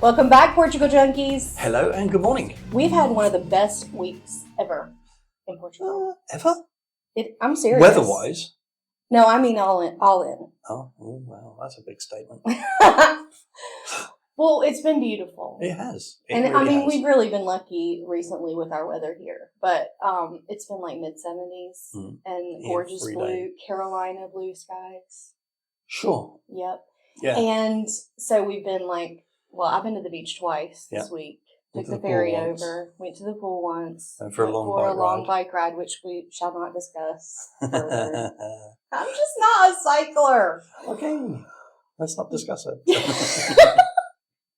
Welcome back, Portugal Junkies. Hello and good morning. We've had one of the best weeks ever in Portugal. Ever? I'm serious. Weather-wise? No, I mean all in. Oh, well, that's a big statement. Well, it's been beautiful. It has. We've really been lucky recently with our weather here. But it's been like mid-70s and gorgeous blue, Carolina blue skies. Sure. Yep. Yeah. And so we've been I've been to the beach twice this week. Took the ferry over, went to the pool once. And for a long bike ride, which we shall not discuss further. I'm just not a cycler. Okay. Let's not discuss it.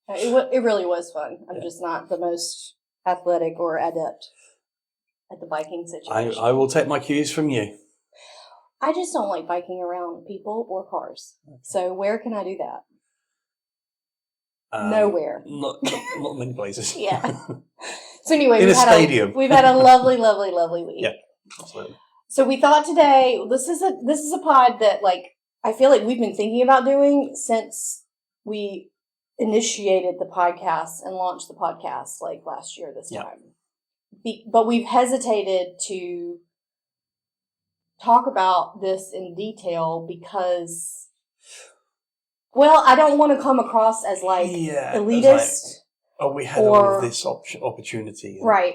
It really was fun. I'm just not the most athletic or adept at the biking situation. I will take my cues from you. I just don't like biking around people or cars. Okay. So where can I do that? Nowhere. Not many places. Yeah. So anyway, stadium. We've had a lovely, lovely, lovely week. Yeah, absolutely. So we thought today, this is a pod that I feel like we've been thinking about doing since we initiated the podcast and launched the podcast last year this time. But we've hesitated to talk about this in detail because, I don't want to come across as elitist. We had all of this opportunity. And, right.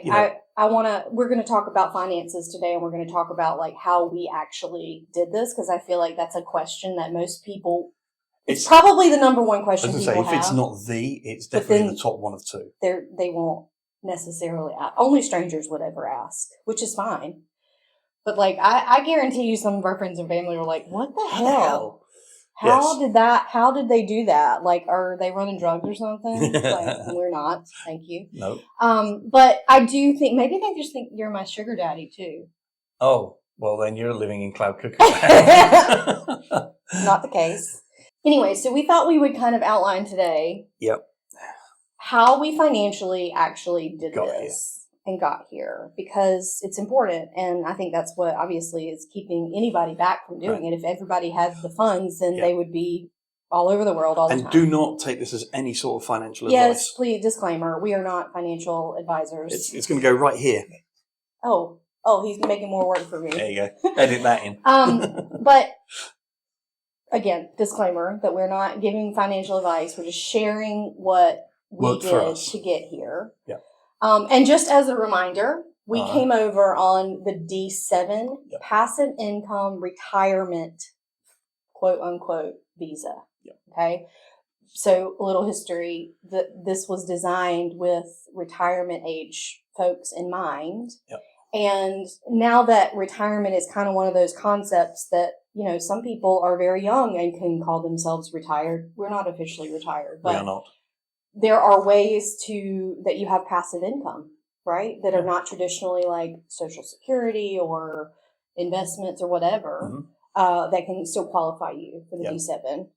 We're going to talk about finances today, and we're going to talk about how we actually did this, because I feel like that's a question that most people, it's probably the number one question people have. If it's not it's definitely the top one of two. They won't necessarily ask. Only strangers would ever ask, which is fine. But I guarantee you some of our friends and family were like, what the hell? How did they do that? Are they running drugs or something? We're not. Thank you. No. But I do think, maybe they just think you're my sugar daddy too. Oh, well then you're living in cloud cookie. Not the case. Anyway, so we thought we would kind of outline today. Yep. How we financially actually did this and got here, because it's important. And I think that's what obviously is keeping anybody back from doing it. If everybody had the funds, then they would be all over the world all the time. And do not take this as any sort of financial advice. Yes, please, disclaimer, we are not financial advisors. It's going to go right here. Oh, he's making more work for me. There you go. Edit that in. But again, disclaimer that we're not giving financial advice. We're just sharing what we did to get here. Yeah. And just as a reminder, we came over on the D7 passive income retirement, quote unquote, visa. Yep. Okay. So a little history, this was designed with retirement age folks in mind. Yep. And now that retirement is kind of one of those concepts that, some people are very young and can call themselves retired. We're not officially retired, but we are not. There are ways that you have passive income, right? That are not traditionally like Social Security or investments or whatever, that can still qualify you for the D7.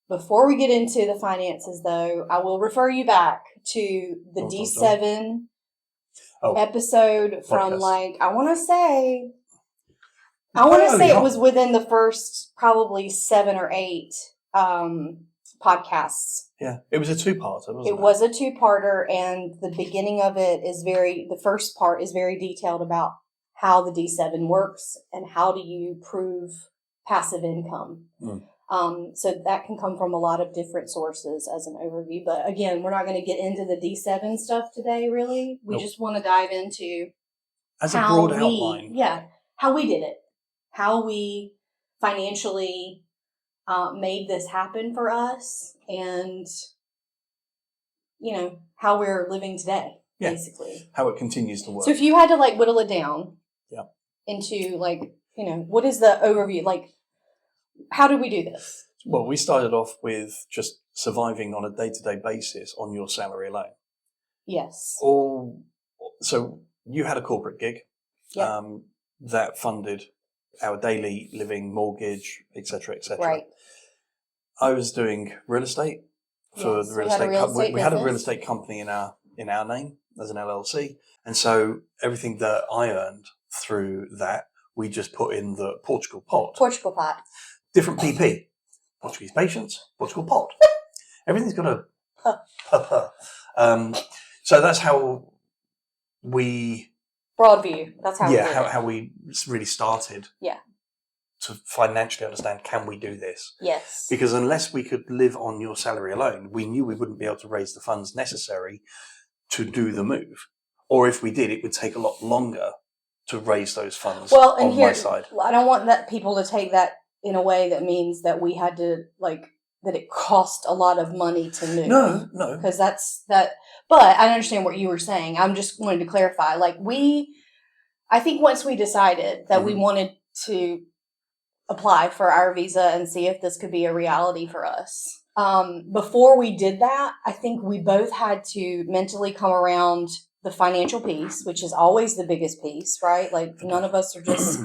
Before we get into the finances, though, I will refer you back to the D7 episode from I want to say it was within the first probably 7 or 8 podcasts. Yeah, it was a two-parter, wasn't it? It was a two-parter, and the beginning of it the first part is very detailed about how the D7 works and how do you prove passive income. So that can come from a lot of different sources as an overview. But again, we're not going to get into the D7 stuff today, really. We just want to dive into as a broad outline. Yeah, how we did it, how we financially made this happen for us, and how we're living today, basically. How it continues to work. So if you had to whittle it down into what is the overview? How did we do this? Well, we started off with just surviving on a day-to-day basis on your salary alone. Yes. So you had a corporate gig that funded our daily living, mortgage, etc., etc. Right. I was doing real estate for the real estate company. We had a real estate company in our name as an LLC, and so everything that I earned through that, we just put in the Portugal pot. Portugal pot. Different PP. Portuguese patience, Portugal pot. Everything's got a So that's how we... Broad view. That's how we did it. How we really started. Yeah. To financially understand, can we do this? Yes. Because unless we could live on your salary alone, we knew we wouldn't be able to raise the funds necessary to do the move. Or if we did, it would take a lot longer to raise those funds my side. I don't want that people to take that in a way that means that we had to, that it cost a lot of money to move. No. Because but I understand what you were saying. I'm just wanting to clarify. I think once we decided that we wanted to apply for our visa and see if this could be a reality for us. Before we did that, I think we both had to mentally come around the financial piece, which is always the biggest piece, right? None of us are just,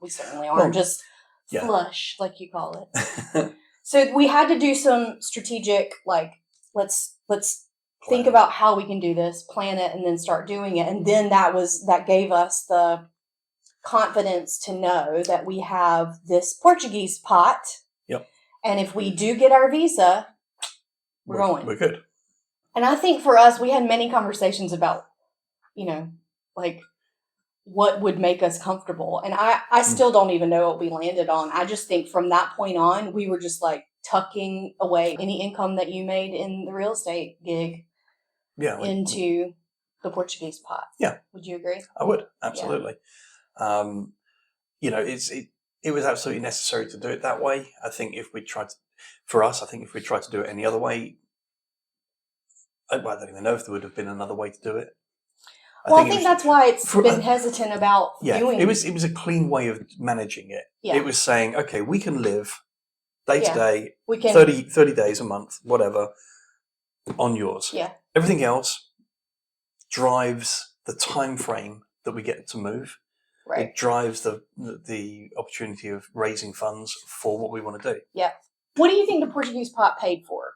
we certainly aren't just flush, like you call it. So we had to do some strategic, let's think about how we can do this, plan it, and then start doing it. And then that gave us the confidence to know that we have this Portuguese pot. Yep. And if we do get our visa, we're going. We're good. And I think for us, we had many conversations about, what would make us comfortable. And I still don't even know what we landed on. I just think from that point on, we were just tucking away any income that you made in the real estate gig into the Portuguese pot. Yeah. Would you agree? I would. Absolutely. Yeah. It was absolutely necessary to do it that way. I think if we tried to do it any other way, I don't even know if there would have been another way to do it. I think that's why it's been hesitant about doing it. It was a clean way of managing it. Yeah. It was saying, okay, we can live day to day, 30 days a month, whatever, on yours. Yeah. Everything else drives the time frame that we get to move. Right. It drives the opportunity of raising funds for what we want to do. Yeah. What do you think the Portuguese pot paid for?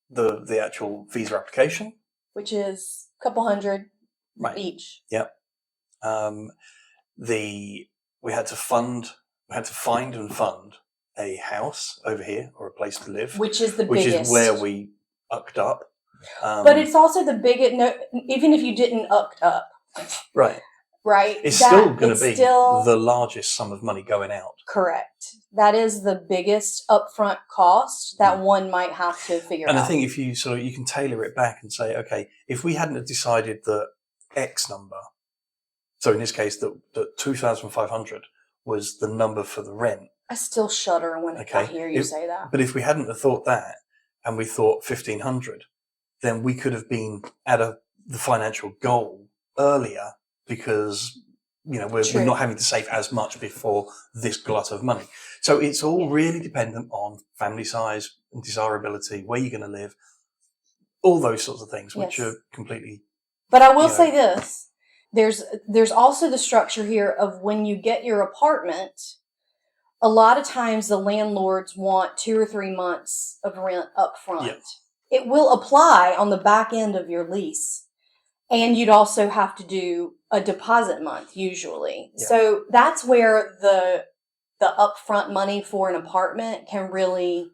The actual visa application, which is a couple hundred each. Yep. We had to find and fund a house over here or a place to live, which is biggest. Which is where we ucked up. But it's also the biggest. No, even if you didn't ucked up, right. It's still going to be the largest sum of money going out. Correct. That is the biggest upfront cost that one might have to figure out. And I think if you you can tailor it back and say, okay, if we hadn't decided that X number, so in this case that 2,500 was the number for the rent. I still shudder when I hear you say that. But if we hadn't have thought that and we thought 1,500, then we could have been at the financial goal earlier. Because, we're not having to save as much before this glut of money. So it's all really dependent on family size and desirability, where you're going to live, all those sorts of things, which are completely... But I will say this. There's also the structure here of when you get your apartment, a lot of times the landlords want 2 or 3 months of rent up front. Yeah. It will apply on the back end of your lease. And you'd also have to do a deposit month usually. Yeah. So that's where the upfront money for an apartment can really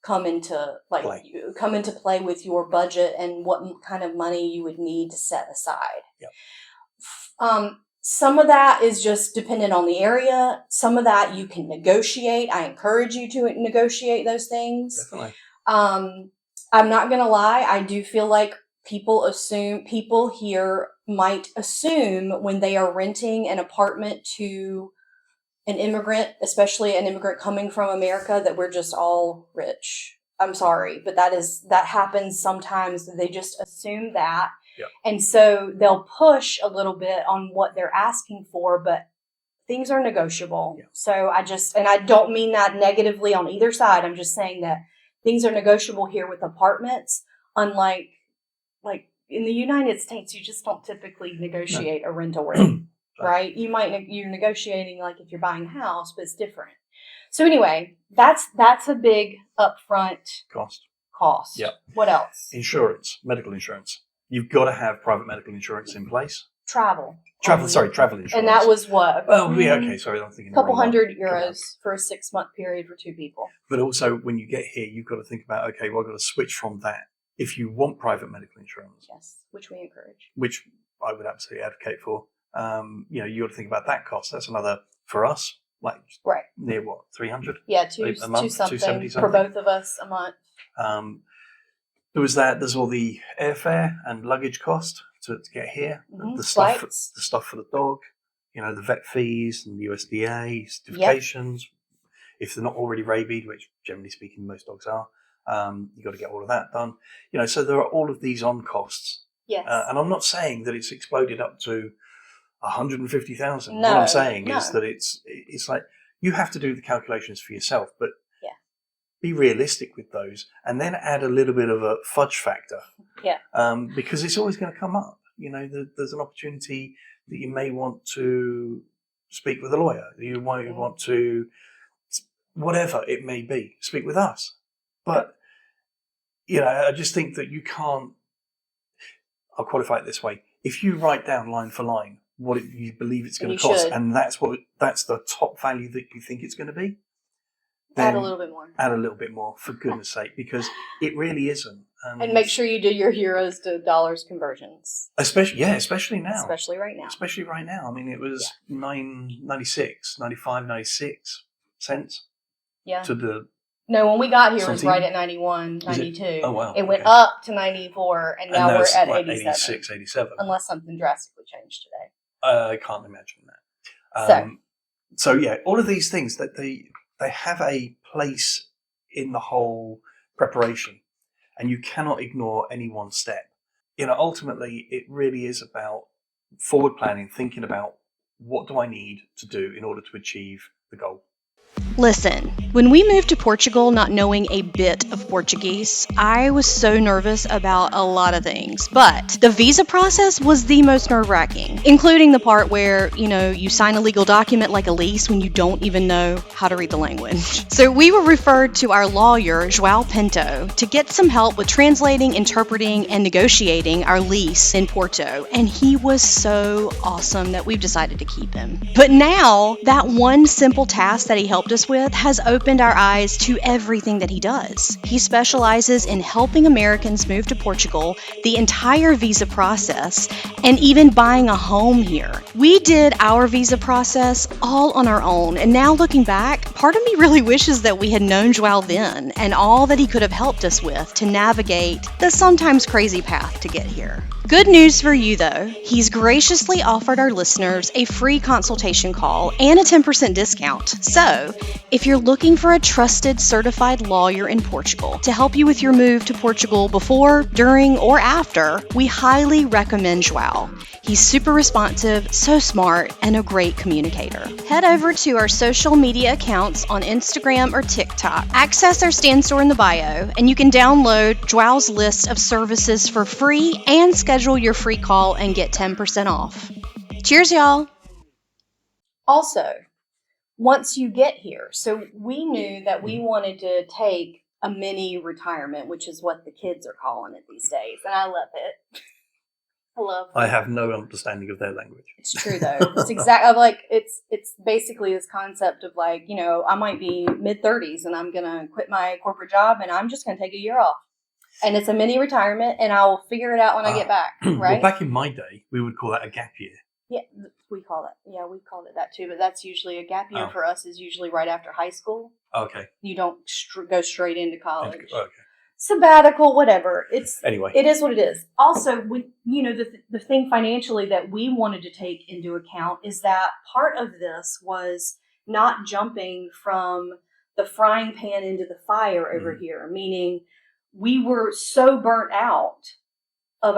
come into play with your budget and what kind of money you would need to set aside. Yeah. Some of that is just dependent on the area. Some of that you can negotiate. I encourage you to negotiate those things. Definitely. I'm not going to lie. I do feel like people here might assume when they are renting an apartment to an immigrant, especially an immigrant coming from America, that we're just all rich. I'm sorry, but that happens sometimes. They just assume that. Yep. And so they'll push a little bit on what they're asking for, but things are negotiable. Yep. So I don't mean that negatively on either side. I'm just saying that things are negotiable here with apartments, unlike in the United States, you just don't typically negotiate a rental rate, right? You're negotiating if you're buying a house, but it's different. So anyway, that's a big upfront cost. Yep. What else? Insurance, medical insurance. You've got to have private medical insurance in place. travel. Travel insurance. And that was what? Oh, yeah, okay, sorry, I'm thinking. A couple €100 for a 6-month period for 2 people. But also, when you get here, you've got to think about, okay, well, I've got to switch from that. If you want private medical insurance. Yes, which we encourage. Which I would absolutely advocate for. You got to think about that cost. That's another, for us, like near what, 300? Yeah, a month, 270 for both of us a month. There was that. There's all the airfare and luggage cost to get here. Mm-hmm. The stuff for the dog. The vet fees and the USDA certifications. Yep. If they're not already rabied, which generally speaking most dogs are, you've got to get all of that done. So there are all of these on costs. Yes. And I'm not saying that it's exploded up to 150,000. No, what I'm saying is that it's like you have to do the calculations for yourself, but be realistic with those, and then add a little bit of a fudge factor. Yeah. Because it's always going to come up. There's an opportunity that you may want to speak with a lawyer. You might want to, whatever it may be, speak with us. But I just think that you can't. I'll qualify it this way: if you write down line for line what you believe it's going to cost, and that's the top value that you think it's going to be. Then add a little bit more. Add a little bit more, for goodness sake, because it really isn't. And make sure you do your euros to dollars conversions. Especially now. Especially right now. I mean, it was 95, 96 Yeah. To the. No, when we got here, it was right at 91, 92. Oh, wow. It went up to 94, and now we're at 87. 86, 87. Unless something drastically changed today. I can't imagine that. So yeah, all of these things that they have a place in the whole preparation, and you cannot ignore any one step. Ultimately, it really is about forward planning, thinking about what do I need to do in order to achieve the goal. Listen, when we moved to Portugal not knowing a bit of Portuguese, I was so nervous about a lot of things. But the visa process was the most nerve-wracking, including the part where, you sign a legal document like a lease when you don't even know how to read the language. So we were referred to our lawyer, João Pinto, to get some help with translating, interpreting, and negotiating our lease in Porto. And he was so awesome that we've decided to keep him. But now, that one simple task that he helped us with has opened our eyes to everything that he does. He specializes in helping Americans move to Portugal, the entire visa process, and even buying a home here. We did our visa process all on our own, and now looking back, part of me really wishes that we had known João then and all that he could have helped us with to navigate the sometimes crazy path to get here. Good news for you though, he's graciously offered our listeners a free consultation call and a 10% discount. So, if you're looking for a trusted, certified lawyer in Portugal to help you with your move to Portugal before, during, or after, we highly recommend João. He's super responsive, so smart, and a great communicator. Head over to our social media accounts on Instagram or TikTok. Access our stand store in the bio, and you can download João's list of services for free and schedule your free call and get 10% off. Cheers, y'all! Also, once you get here, so we knew that we wanted to take a mini retirement, which is what the kids are calling it these days, and I love it. I have no understanding of their language. It's true though. It's exactly it's basically this concept of I might be mid-30s and I'm gonna quit my corporate job and I'm just gonna take a year off, and it's a mini retirement, and I will figure it out when I get back. Right? Well, back in my day, we would call that a gap year. Yeah, we call it that too. But that's usually a gap year for us. Is usually right after high school. Okay. You don't go straight into college. Okay. Sabbatical, whatever. It is what it is. Also, the thing financially that we wanted to take into account is that part of this was not jumping from the frying pan into the fire over here, meaning we were so burnt out of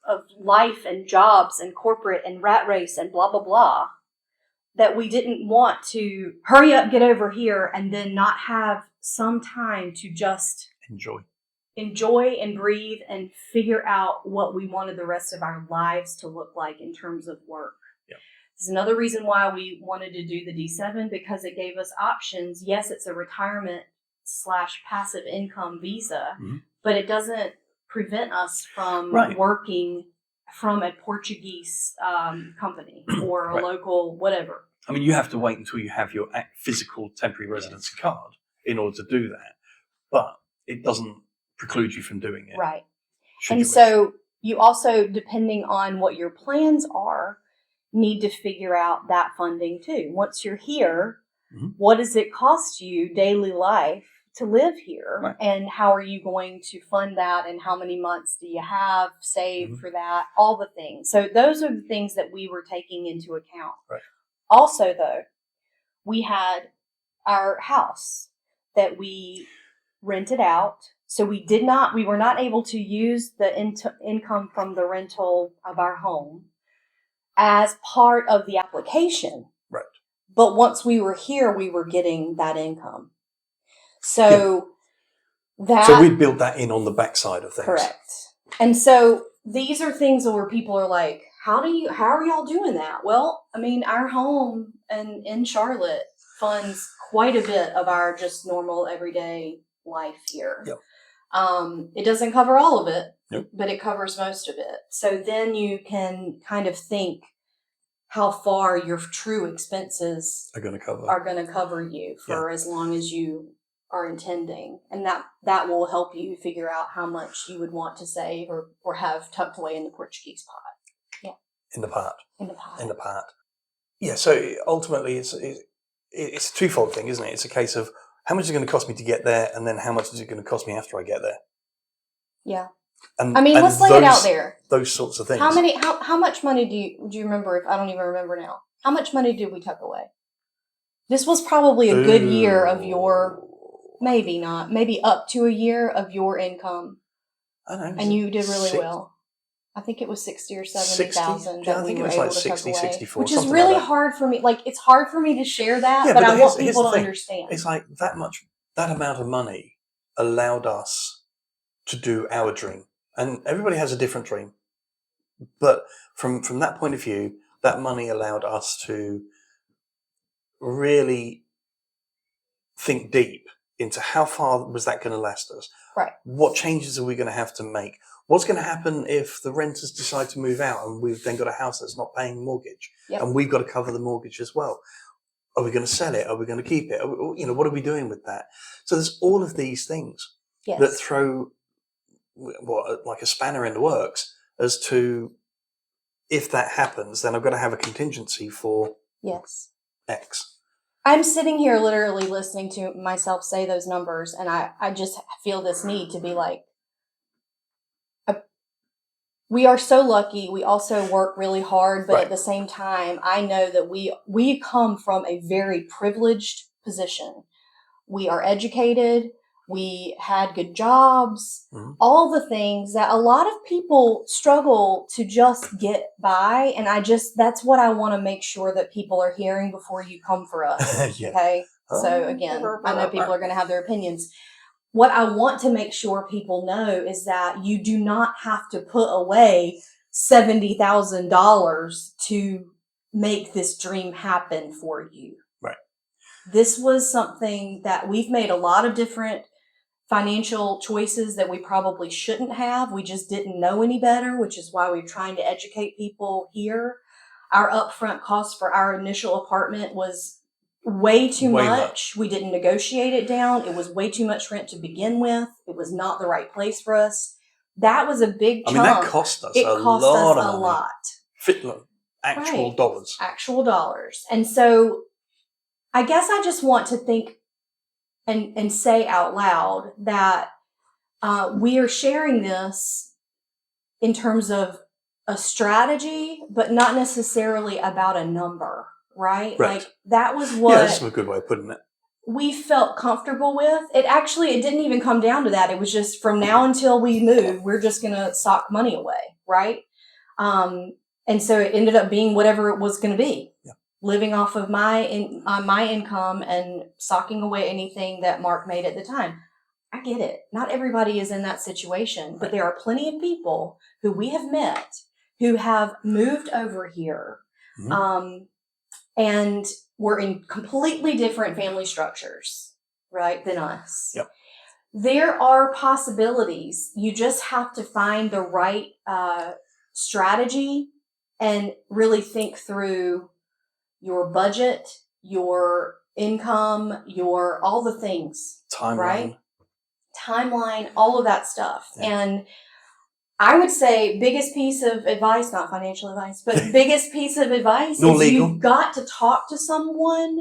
of life and jobs and corporate and rat race and blah, blah, blah, that we didn't want to hurry up, get over here, and then not have some time to just enjoy and breathe and figure out what we wanted the rest of our lives to look like in terms of work. Yeah. This is another reason why we wanted to do the D7, because it gave us options. Yes, it's a retirement/passive income visa, but it doesn't prevent us from working from a Portuguese company or a local whatever. I mean, you have to wait until you have your physical temporary residency card in order to do that, but it doesn't preclude you from doing it. Right. And so you also, depending on what your plans are, need to figure out that funding too. Once you're here, what does it cost you daily life to live here? Right. And how are you going to fund that? And how many months do you have saved for that? All the things. So those are the things that we were taking into account. Right. Also, though, we had our house that we rented out. So we were not able to use the income from the rental of our home as part of the application. Right. But once we were here, we were getting that income. So So we built that in on the backside of things. Correct. And so these are things where people are like, how are y'all doing that? Well, I mean, our home in Charlotte funds quite a bit of our just normal everyday life here. Yep. It doesn't cover all of it, Yep. but it covers most of it. So then you can kind of think how far your true expenses are going to cover you for as long as you are intending. And that will help you figure out how much you would want to save or have tucked away in the Portuguese pot. Yeah. In the part. Yeah. So ultimately, it's a twofold thing, isn't it? It's a case of how much is it going to cost me to get there, and then how much is it going to cost me after I get there? Yeah. And I mean, let's lay it out there. Those sorts of things. How much money do you remember? I don't even remember now. How much money did we tuck away? This was probably a good year of your, maybe up to a year of your income. I know. And you did really well. I think it was 60 or 70,000 that we were able to tuck away, 64, which is really hard for me. Like, it's hard for me to share that, but I want people to understand. It's like that amount of money allowed us to do our dream, and everybody has a different dream. But from that point of view, that money allowed us to really think deep into how far was that going to last us? Right. What changes are we going to have to make? What's going to happen if the renters decide to move out and we've then got a house that's not paying mortgage and we've got to cover the mortgage as well? Are we going to sell it? Are we going to keep it? What are we doing with that? So there's all of these things that throw like a spanner in the works as to if that happens, then I've got to have a contingency for X. I'm sitting here literally listening to myself say those numbers, and I just feel this need to be like, we are so lucky. We also work really hard, but at the same time, I know that we come from a very privileged position. We are educated. We had good jobs, all the things that a lot of people struggle to just get by. And that's what I want to make sure that people are hearing before you come for us. Okay. So again, I know people are going to have their opinions. What I want to make sure people know is that you do not have to put away $70,000 to make this dream happen for you. Right. This was something that we've made a lot of different financial choices that we probably shouldn't have. We just didn't know any better, which is why we're trying to educate people here. Our upfront cost for our initial apartment was way too much. We didn't negotiate it down. It was way too much rent to begin with. It was not the right place for us. That was a big chunk. I mean, that cost us a lot. Actual dollars. Actual dollars. And so I guess I just want to think and say out loud that we are sharing this in terms of a strategy, but not necessarily about a number, right? Like that was what that's a good way of putting it. We felt comfortable with. It didn't even come down to that. It was just from now until we move, we're just going to sock money away, right? And so it ended up being whatever it was going to be. Yeah. Living off of my income and socking away anything that Mark made at the time. I get it. Not everybody is in that situation, but there are plenty of people who we have met who have moved over here, and were in completely different family structures, right, than us. Yep. There are possibilities. You just have to find the right strategy and really think through your budget, your income, your all the things. Timeline. Right? Timeline, all of that stuff. Yeah. And I would say biggest piece of advice, not financial advice, but biggest piece of advice is legal. You've got to talk to someone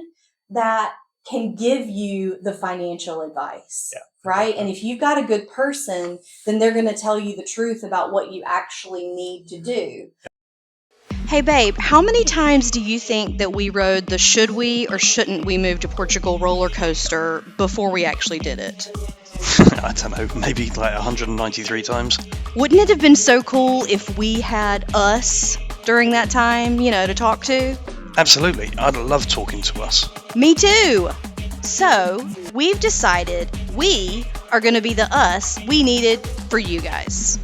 that can give you the financial advice. Yeah. Right? And if you've got a good person, then they're going to tell you the truth about what you actually need to do. Hey babe, how many times do you think that we rode the should we or shouldn't we move to Portugal roller coaster before we actually did it? I don't know, maybe like 193 times. Wouldn't it have been so cool if we had us during that time, to talk to? Absolutely. I'd love talking to us. Me too. So, we've decided we are going to be the us we needed for you guys.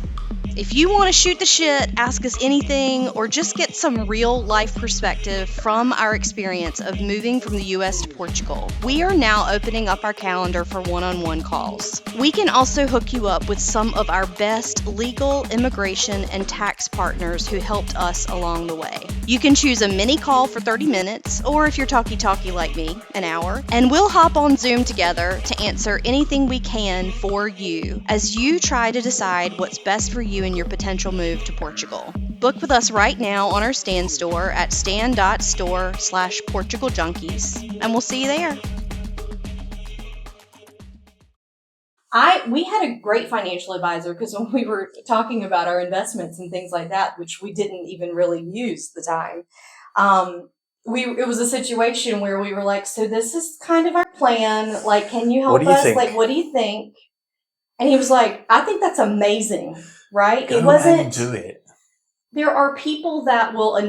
If you want to shoot the shit, ask us anything, or just get some real life perspective from our experience of moving from the US to Portugal, we are now opening up our calendar for one-on-one calls. We can also hook you up with some of our best legal, immigration, and tax partners who helped us along the way. You can choose a mini call for 30 minutes, or if you're talky like me, an hour, and we'll hop on Zoom together to answer anything we can for you as you try to decide what's best for you in your potential move to Portugal. Book with us right now on our Stan store at stan.store/PortugalJunkies, and we'll see you there. We had a great financial advisor because when we were talking about our investments and things like that, which we didn't even really use the time, it was a situation where we were like, so this is kind of our plan. Like, can you help us? Think? Like, what do you think? And he was like, I think that's amazing. Right? Go it wasn't. And do it. There are people that will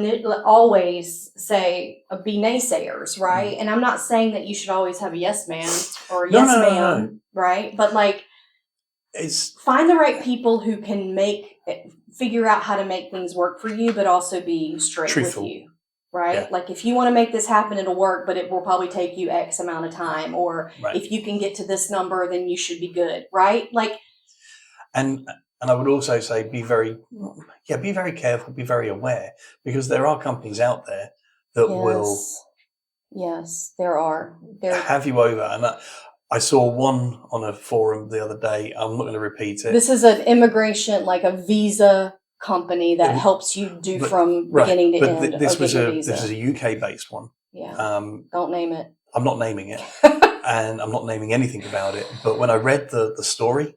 always say, be naysayers, right? And I'm not saying that you should always have a yes man or a yes ma'am, right? But find the right people who can figure out how to make things work for you, but also be truthful with you, right? Yeah. Like if you want to make this happen, it'll work, but it will probably take you X amount of time. Or if you can get to this number, then you should be good, right? And I would also say be very careful, be very aware, because there are companies out there that will. Yes, there are. Have you over. And I saw one on a forum the other day. I'm not going to repeat it. This is an immigration, like a visa company that helps you from beginning to end. But this is a UK based one. Yeah. Don't name it. I'm not naming it, and I'm not naming anything about it. But when I read the story,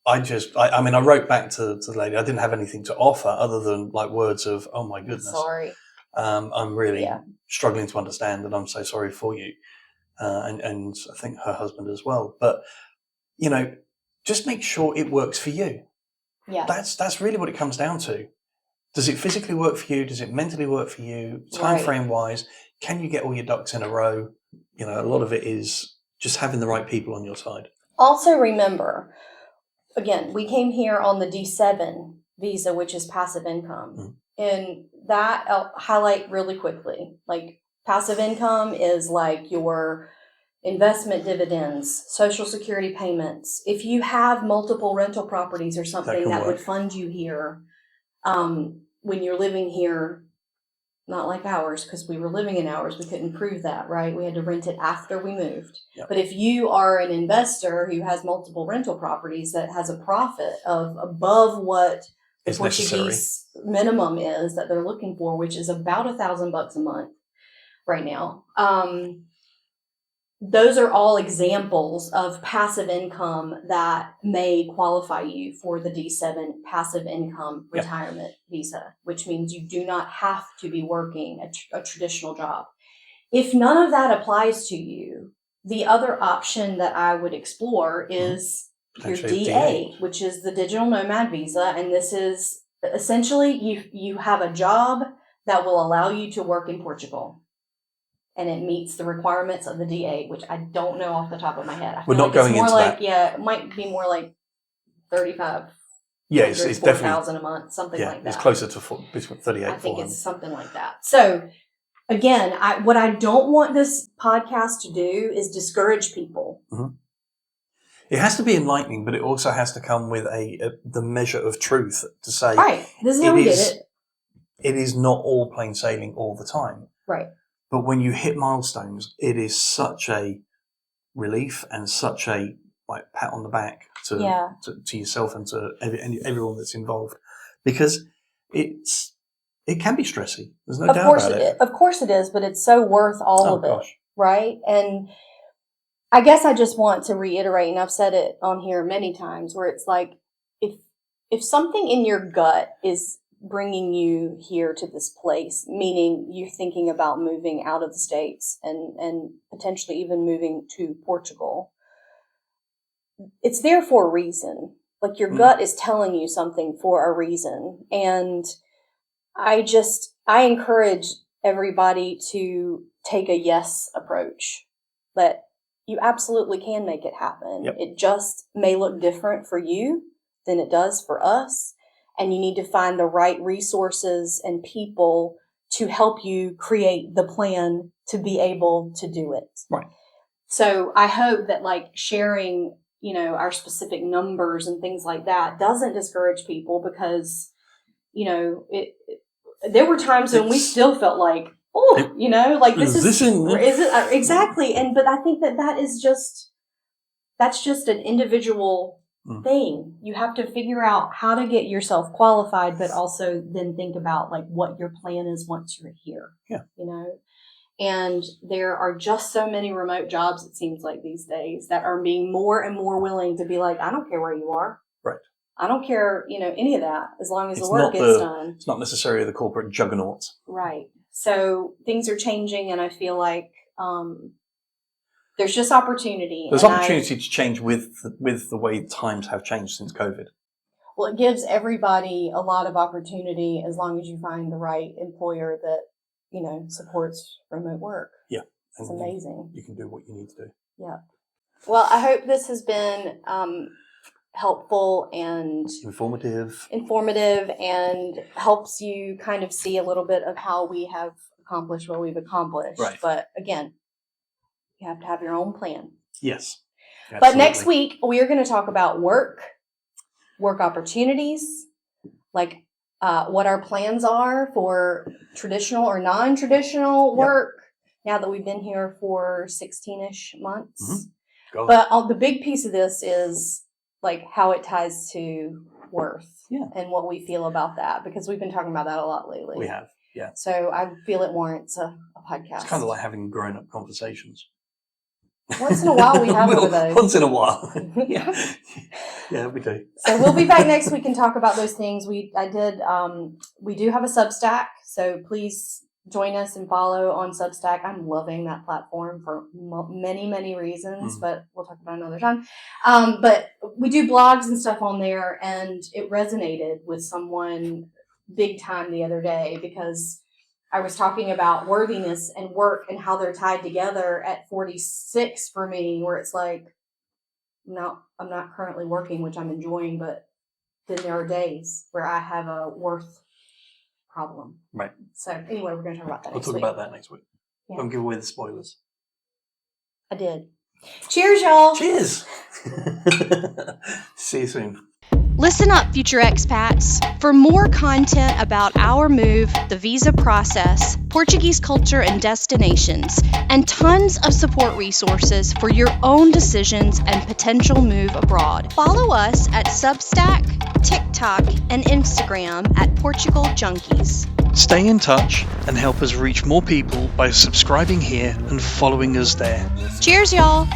I wrote back to the lady. I didn't have anything to offer other than words of, oh my goodness. Sorry. I'm really struggling to understand, and I'm so sorry for you. And I think her husband as well. But, just make sure it works for you. Yeah. That's really what it comes down to. Does it physically work for you? Does it mentally work for you? Time frame wise, can you get all your ducks in a row? A lot of it is just having the right people on your side. Also remember, again, we came here on the D7 visa, which is passive income. And that I'll highlight really quickly. Passive income is your investment dividends, Social Security payments. If you have multiple rental properties or something that would fund you here when you're living here, not like ours, because we were living in ours. We couldn't prove that, right? We had to rent it after we moved. Yep. But if you are an investor who has multiple rental properties that has a profit of above what the Portuguese minimum is that they're looking for, which is about $1,000 a month right now. Those are all examples of passive income that may qualify you for the D7 passive income retirement visa, which means you do not have to be working a traditional job. If none of that applies to you, the other option that I would explore is your DA, which is the digital nomad visa. And this is essentially you have a job that will allow you to work in Portugal. And it meets the requirements of the DA, which I don't know off the top of my head. I feel We're not going into that. Yeah, it might be more like 35. Yeah, it's definitely 4,000 a month, something like that. It's closer to between 38 and 400. I think it's something like that. So, again, what I don't want this podcast to do is discourage people. Mm-hmm. It has to be enlightening, but it also has to come with the measure of truth to say, right, this is how we did it. It is not all plain sailing all the time. Right. But when you hit milestones, it is such a relief and such a pat on the back to yourself and to everyone that's involved, because it can be stressy. There's no doubt about it. Of course it is, but it's so worth all of it. Gosh. Right. And I guess I just want to reiterate, and I've said it on here many times, where it's like, if something in your gut is bringing you here to this place, meaning you're thinking about moving out of the States and potentially even moving to Portugal, it's there for a reason. Like, your gut is telling you something for a reason. And I encourage everybody to take a yes approach, that you absolutely can make it happen. Yep. It just may look different for you than it does for us. And you need to find the right resources and people to help you create the plan to be able to do it. Right. So I hope that, like, sharing, our specific numbers and things like that doesn't discourage people, because, there were times when we still felt like, this is it exactly. But I think that's just an individual thing. You have to figure out how to get yourself qualified, but also then think about, like, what your plan is once you're here. Yeah. And there are just so many remote jobs, it seems like, these days, that are being more and more willing to be like, I don't care where you are. Right. I don't care, any of that, as long as the work gets done. It's not necessarily the corporate juggernauts. Right. So things are changing, and I feel like there's just opportunity. There's opportunity to change with the way times have changed since COVID. Well, it gives everybody a lot of opportunity, as long as you find the right employer that, supports remote work. Yeah. It's amazing. You can do what you need to do. Yeah. Well, I hope this has been helpful and informative, and helps you kind of see a little bit of how we have accomplished what we've accomplished. Right. But again, you have to have your own plan. Yes. Absolutely. But next week, we are going to talk about work opportunities, like what our plans are for traditional or non-traditional work, now that we've been here for 16-ish months. Mm-hmm. But the big piece of this is, like, how it ties to worth and what we feel about that, because we've been talking about that a lot lately. We have, yeah. So I feel it warrants a podcast. It's kind of like having grown-up conversations. Once in a while we have one of those. Once in a while. Yeah, we do. So we'll be back next week and talk about those things. We do have a Substack, so please join us and follow on Substack. I'm loving that platform for many, many reasons, but we'll talk about it another time. But we do blogs and stuff on there, and it resonated with someone big time the other day, because I was talking about worthiness and work and how they're tied together at 46 for me, where it's like, I'm not currently working, which I'm enjoying, but then there are days where I have a worth problem. Right. So anyway, we're going to talk about that next week. We'll talk about that next week. Yeah. Don't give away the spoilers. I did. Cheers, y'all. Cheers. See you soon. Listen up, future expats. For more content about our move, the visa process, Portuguese culture and destinations, and tons of support resources for your own decisions and potential move abroad, follow us at Substack, TikTok, and Instagram at Portugal Junkies. Stay in touch and help us reach more people by subscribing here and following us there. Cheers, y'all.